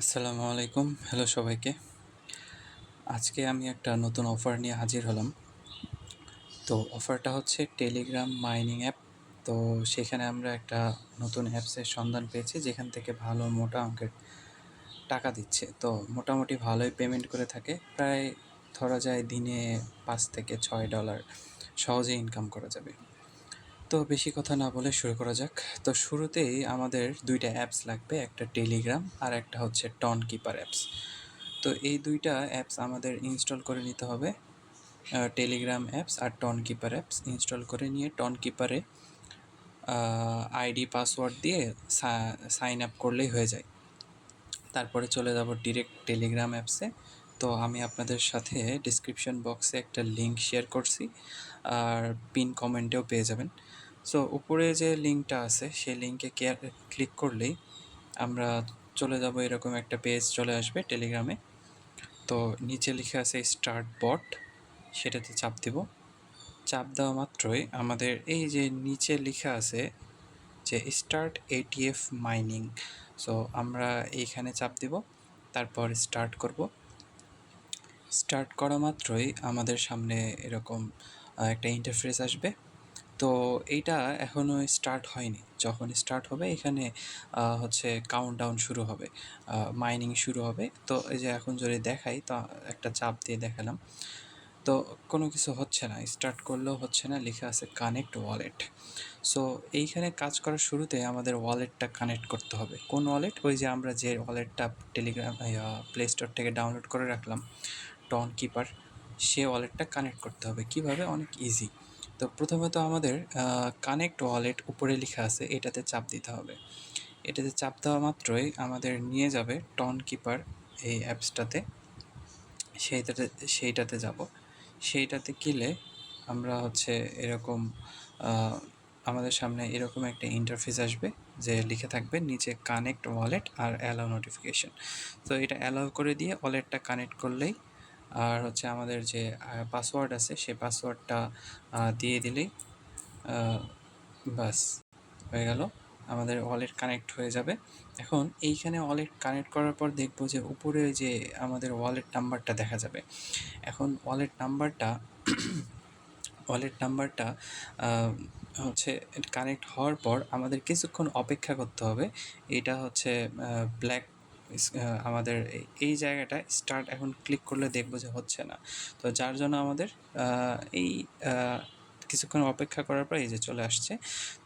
আসসালামু আলাইকুম। হ্যালো সবাইকে। আজকে আমি একটা নতুন অফার নিয়ে হাজির হলাম। তো অফারটা হচ্ছে টেলিগ্রাম মাইনিং অ্যাপ। তো সেখানে আমরা একটা নতুন অ্যাপসের সন্ধান পেয়েছি যেখান থেকে ভালো মোটা অঙ্কের টাকা দিচ্ছে। তো মোটামুটি ভালোই পেমেন্ট করে থাকে। প্রায় ধরা যায় দিনে $5 থেকে $6 সহজেই ইনকাম করা যাবে। তো বেশি কথা না বলে শুরু করা যাক। তো শুরুতেই আমাদের ২ টা অ্যাপস লাগবে। একটা টেলিগ্রাম আর একটা হচ্ছে টন কিপার অ্যাপস। তো এই ২ টা অ্যাপস আমাদের ইনস্টল করে নিতে হবে। টেলিগ্রাম অ্যাপস আর টন কিপার অ্যাপস ইনস্টল করে নিয়ে টন কিপারে আইডি পাসওয়ার্ড দিয়ে সাইন আপ করলেই হয়ে যায়। তারপরে চলে যাব ডিরেক্ট টেলিগ্রাম অ্যাপসে। তো আমি আপনাদের সাথে ডিসক্রিপশন বক্সে একটা লিঙ্ক শেয়ার করছি, আর পিন কমেন্টেও পেয়ে যাবেন। সো উপরে যে লিঙ্কটা আছে সেই লিঙ্কে ক্লিক করলেই আমরা চলে যাব, এরকম একটা পেজ চলে আসবে টেলিগ্রামে। তো নিচে লিখে আছে স্টার্ট বট, সেটাতে চাপ দেব। চাপ দেওয়া মাত্রই আমাদের এই যে নিচে লেখা আছে যে স্টার্ট এটিএফ মাইনিং, সো আমরা এইখানে চাপ দেব, তারপর স্টার্ট করব। স্টার্ট করা মাত্রই আমাদের সামনে এরকম একটা ইন্টারফেস আসবে। তো এইটা এখনও স্টার্ট হয়নি। যখন স্টার্ট হবে এখানে হচ্ছে কাউন্টডাউন শুরু হবে, মাইনিং শুরু হবে। তো এই যে এখন যদি দেখাই, তো একটা চাপ দিয়ে দেখালাম, তো কোনো কিছু হচ্ছে না, স্টার্ট করলেও হচ্ছে না, লেখা আছে কানেক্ট ওয়ালেট। সো এইখানে কাজ করার শুরুতে আমাদের ওয়ালেটটা কানেক্ট করতে হবে। কোন ওয়ালেট? ওই যে আমরা যে ওয়ালেটটা টেলিগ্রাম প্লে স্টোর থেকে ডাউনলোড করে রাখলাম, টন কিপার, সে ওয়ালেটটা কানেক্ট করতে হবে। কিভাবে? অনেক ইজি। তো প্রথমত আমাদের কানেক্ট ওয়ালেট উপরে লেখা আছে, এটাতে চাপ দিতে হবে। এটাতে চাপ দেওয়া মাত্রই আমাদের নিয়ে যাবে টন কিপার এই অ্যাপসটাতে। সেইটাতে যাব। সেইটাতে গেলে আমরা হচ্ছে এরকম আমাদের সামনে এরকম একটা ইন্টারফেস আসবে, যে লিখে থাকবে নিচে কানেক্ট ওয়ালেট আর অ্যালাউ নোটিফিকেশন। তো এটা অ্যালাউ করে দিয়ে ওয়ালেটটা কানেক্ট করলেই, আর হচ্ছে আমাদের যে পাসওয়ার্ড আছে সেই পাসওয়ার্ডটা দিয়ে দিলেই বাস হয়ে গেল, আমাদের ওয়ালেট কানেক্ট হয়ে যাবে। এখন এইখানে ওয়ালেট কানেক্ট করার পর দেখব যে উপরে যে আমাদের ওয়ালেট নাম্বারটা দেখা যাবে। এখন ওয়ালেট নাম্বারটা হচ্ছে কানেক্ট হওয়ার পর আমাদের কিছুক্ষণ অপেক্ষা করতে হবে। এটা হচ্ছে ব্ল্যাক, আমাদের এই জায়গাটা স্টার্ট এখন ক্লিক করলে দেখব যে হচ্ছে না। তো যার জন্য আমাদের এই কিছুক্ষণ অপেক্ষা করার পর এই যে চলে আসছে।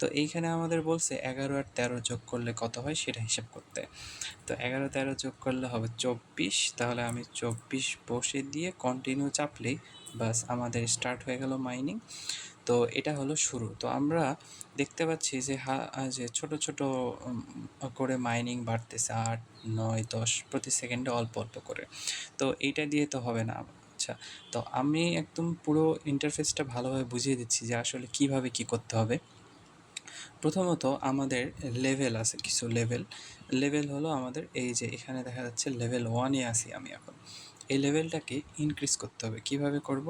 তো এইখানে আমাদের বলছে 11 আর 13 যোগ করলে কত হয় সেটা হিসাব করতে। তো 11-13 যোগ করলে হবে 24। তাহলে আমি 24 বসে দিয়ে কন্টিনিউ চাপলেই বাস আমাদের স্টার্ট হয়ে গেল মাইনিং। তো এটা হলো শুরু। তো আমরা দেখতে পাচ্ছি যে যে ছোট ছোট করে মাইনিং বাড়তেছে, 8, 9, 10 প্রতি সেকেন্ডে অল্প অল্প করে। তো এইটা দিয়ে তো হবে না। আচ্ছা, তো আমি একদম পুরো ইন্টারফেসটা ভালোভাবে বুঝিয়ে দিচ্ছি যে আসলে কিভাবে কি করতে হবে। প্রথমত আমাদের লেভেল আছে, কিছু লেভেল হলো আমাদের এই যে এখানে দেখা যাচ্ছে লেভেল 1-এ আছি আমি এখন। এই লেভেলটাকে ইনক্রিজ করতে হবে। কিভাবে করব?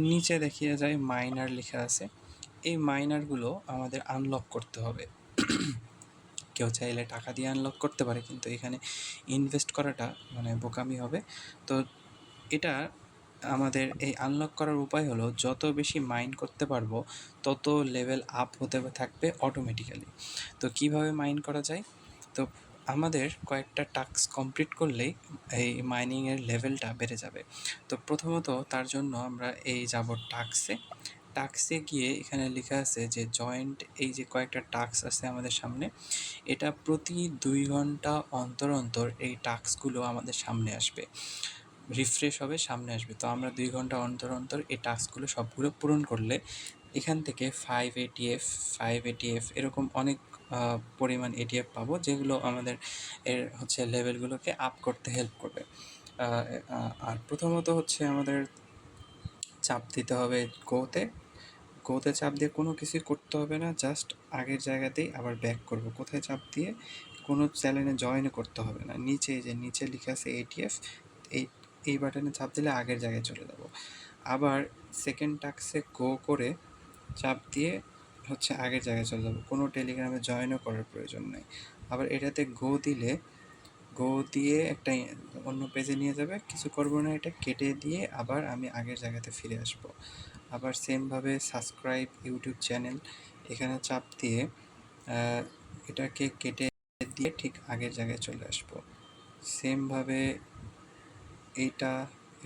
নিচে দেখিয়ে যায় মাইনার লেখা আছে। এই মাইনারগুলো আমাদের আনলক করতে হবে। কেউ চাইলে টাকা দিয়ে আনলক করতে পারে, কিন্তু এখানে ইনভেস্ট করাটা মানে বোকামি হবে। তো এটা আমাদের এই আনলক করার উপায় হলো, যত বেশি মাইন করতে পারবো তত লেভেল আপ হতে থাকবে অটোমেটিক্যালি। তো কিভাবে মাইন করা যায়? তো আমাদের কয়েকটা টাস্ক কমপ্লিট করলেই এই মাইনিংয়ের লেভেলটা বেড়ে যাবে। তো প্রথমত তার জন্য আমরা এই যাব টাস্কে গিয়ে এখানে লেখা আছে যে জয়েন্ট, এই যে কয়েকটা টাস্ক আছে আমাদের সামনে, এটা প্রতি 2 ঘন্টা অন্তর অন্তর এই টাস্কগুলো আমাদের সামনে আসবে, রিফ্রেশ হবে, সামনে আসবে। তো আমরা 2 ঘন্টা অন্তর অন্তর এই টাস্কগুলো সবগুলো পূরণ করলে এখান থেকে 5 এটিএফ এরকম অনেক পরিমাণ এটিএফ পাবো, যেগুলো আমাদের এর হচ্ছে লেভেলগুলোকে আপ করতে হেল্প করবে। আর প্রথমত হচ্ছে আমাদের চাপ দিতে হবে গোতে চাপ দিয়ে কোনো কিছুই করতে হবে না, জাস্ট আগের জায়গাতেই আবার ব্যাক করব। কোথায় চাপ দিয়ে? কোনো চ্যানেলে জয়েনও করতে হবে না। নিচে যে নিচে লেখা আছে এটিএফ, এই এই বাটনে চাপ দিলে আগের জায়গায় চলে যাব। আবার সেকেন্ড টাস্কে গো করে চাপ দিয়ে হচ্ছে আগের জায়গায় চলে যাব। কোনো টেলিগ্রামে জয়েনও করার প্রয়োজন নেই। আবার এটাতে গো দিলে গো দিয়ে একটা অন্য পেজে নিয়ে যাবে, কিছু করবো না, এটা কেটে দিয়ে আবার আমি আগের জায়গাতে ফিরে আসব। আবার সেমভাবে সাবস্ক্রাইব ইউটিউব চ্যানেল, এখানে চাপ দিয়ে এটাকে কেটে দিয়ে ঠিক আগের জায়গায় চলে আসব। সেমভাবে এই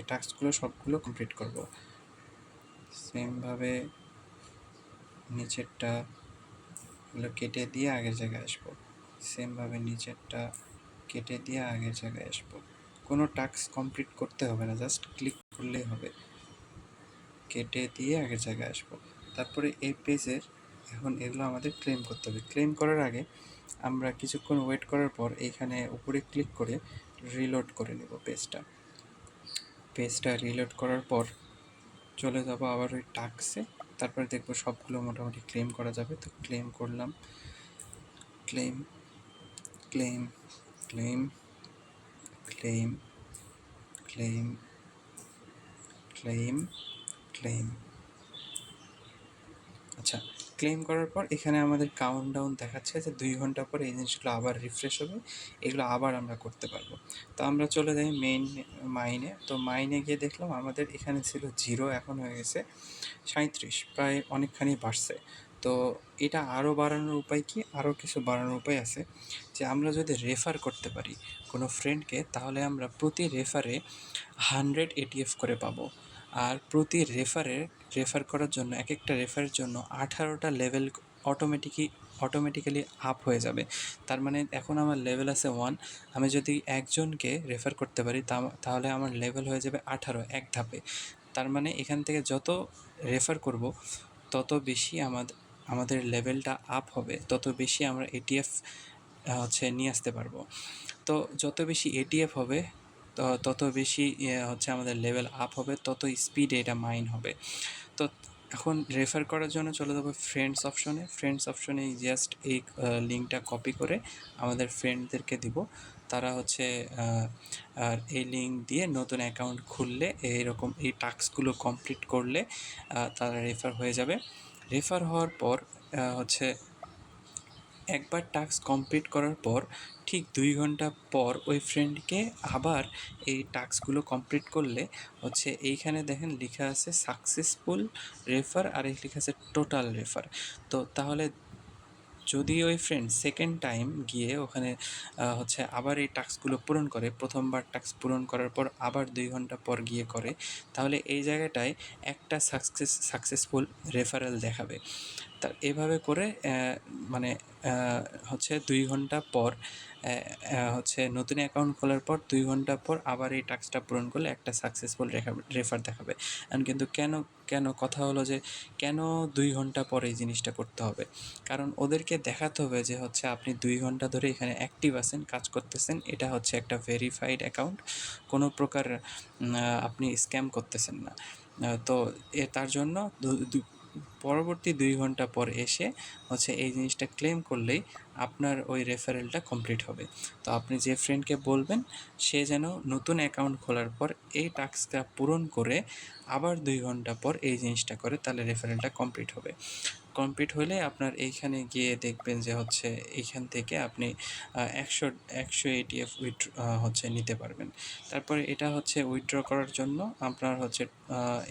টাস্কগুলো সবগুলো কমপ্লিট করব। সেমভাবে নিচেরটা এগুলো কেটে দিয়ে আগের জায়গায় আসবো। সেমভাবে নিচেরটা কেটে দিয়ে আগের জায়গায় আসবো। কোনো টাস্ক কমপ্লিট করতে হবে না, জাস্ট ক্লিক করলেই হবে। কেটে দিয়ে আগের জায়গায় আসবো। তারপরে এই পেজের এখন এগুলো আমাদের ক্লেম করতে হবে। ক্লেম করার আগে আমরা কিছুক্ষণ ওয়েট করার পর এইখানে উপরে ক্লিক করে রিলোড করে নেব পেজটা রিলোড করার পর চলে যাব আবার ওই টাস্কে। তারপরে দেখবো সবগুলো মোটামুটি ক্লেম করা যাবে। তো ক্লেম করলাম, claim claim claim claim claim claim claim. আচ্ছা, ক্লেম করার পর এখানে আমাদের কাউন্টডাউন দেখাচ্ছে যে 2 ঘন্টা পরে এই জিনিসগুলো আবার রিফ্রেশ হবে, এগুলো আবার আমরা করতে পারবো। তো আমরা চলে যাই মাইনে। তো মাইনে গিয়ে দেখলাম আমাদের এখানে ছিল 0, এখন হয়ে গেছে 37, প্রায় অনেকখানি বাড়ছে। তো এটা আরও বাড়ানোর উপায় কি? আরও কিছু বাড়ানোর উপায় আছে, যে আমরা যদি রেফার করতে পারি কোনো ফ্রেন্ডকে, তাহলে আমরা প্রতি রেফারে 100 এটিএফ করে পাবো। আর প্রতি রেফার করার জন্য এক একটা রেফারের জন্য 18টা লেভেল অটোমেটিক্যালি আপ হয়ে যাবে। তার মানে এখন আমার লেভেল আছে 1, আমি যদি একজনকে রেফার করতে পারি তাহলে আমার লেভেল হয়ে যাবে 18 এক ধাপে। তার মানে এখান থেকে যত রেফার করব তত বেশি আমাদের লেভেলটা আপ হবে, তত বেশি আমরা এটিএফ নিয়ে আসতে পারবো। তো যত বেশি এটিএফ হবে তত বেশি আমাদের লেভেল আপ হবে, তত স্পিডে এটা মাইন হবে। তো এখন রেফার করার জন্য চলে যাবো ফ্রেন্ডস অপশনে জাস্ট এই লিঙ্কটা কপি করে আমাদের ফ্রেন্ডদেরকে দিব। তারা আর এই লিঙ্ক দিয়ে নতুন অ্যাকাউন্ট খুললে এইরকম এই টাস্কগুলো কমপ্লিট করলে তারা রেফার হয়ে যাবে। রেফার হওয়ার পর একবার টাস্ক কমপ্লিট করার পর ঠিক 2 ঘন্টা পর ওই ফ্রেন্ডকে আবার এই টাস্কগুলো কমপ্লিট করলে এইখানে দেখেন লেখা আছে সাকসেসফুল রেফার আর এই লেখা আছে টোটাল রেফার। তো তাহলে যদি ওই ফ্রেন্ড সেকেন্ড টাইম গিয়ে ওখানে আবার এই টাস্কগুলো পূরণ করে, প্রথমবার টাস্ক পূরণ করার পর আবার 2 ঘন্টা পর গিয়ে করে, তাহলে এই জায়গাটায় একটা সাকসেসফুল রেফারেল দেখাবে। তা এভাবে করে মানে 2 ঘন্টা পর নতুন অ্যাকাউন্ট খোলার পর 2 ঘন্টা পর আবার এই টাস্কটা পূরণ করলে একটা সাকসেসফুল রেফার দেখাবে। কিন্তু কেন কথা হলো যে কেন 2 ঘন্টা পর এই জিনিসটা করতে হবে? কারণ ওদেরকে দেখাতে হবে যে আপনি 2 ঘন্টা ধরে এখানে অ্যাক্টিভ আছেন, কাজ করতেছেন, এটা একটা ভেরিফাইড অ্যাকাউন্ট, কোনো প্রকার আপনি স্ক্যাম করতেছেন না। তো তার জন্য পরবর্তী 2 ঘন্টা পর এসে এই জিনিসটা ক্লেম করলেই আপনার ওই রেফারেলটা কমপ্লিট হবে। তো আপনি যে ফ্রেন্ডকে বলবেন সে যেন নতুন অ্যাকাউন্ট খোলার পর এই টাস্কটা পূরণ করে আবার 2 ঘন্টা পর এই জিনিসটা করে, তাহলে রেফারেলটা কমপ্লিট হবে। কমপ্লিট হলে আপনার এইখানে গিয়ে দেখবেন যে এইখান থেকে আপনি 100 এটিএফ নিতে পারবেন। তারপরে এটা উইথড্র করার জন্য আপনার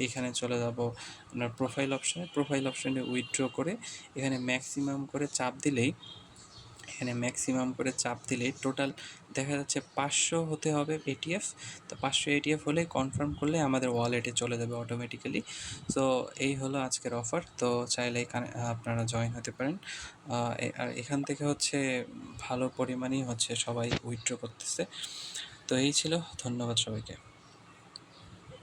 এইখানে চলে যাব আপনার প্রোফাইল অপশনে উইথড্র করে এখানে ম্যাক্সিমাম করে চাপ দিলেই টোটাল দেখা যাচ্ছে 500 হতে হবে এটিএফ। তো 500 এটিএফ হলে কনফার্ম করলে আমাদের ওয়ালেটে চলে যাবে অটোমেটিক্যালি। সো এই হলো আজকের অফার। তো চাইলে আপনারা জয়েন হতে পারেন। আর এখান থেকে ভালো পরিমাণেই সবাই উইথড্র করতেছে। তো এই ছিল, ধন্যবাদ সবাইকে।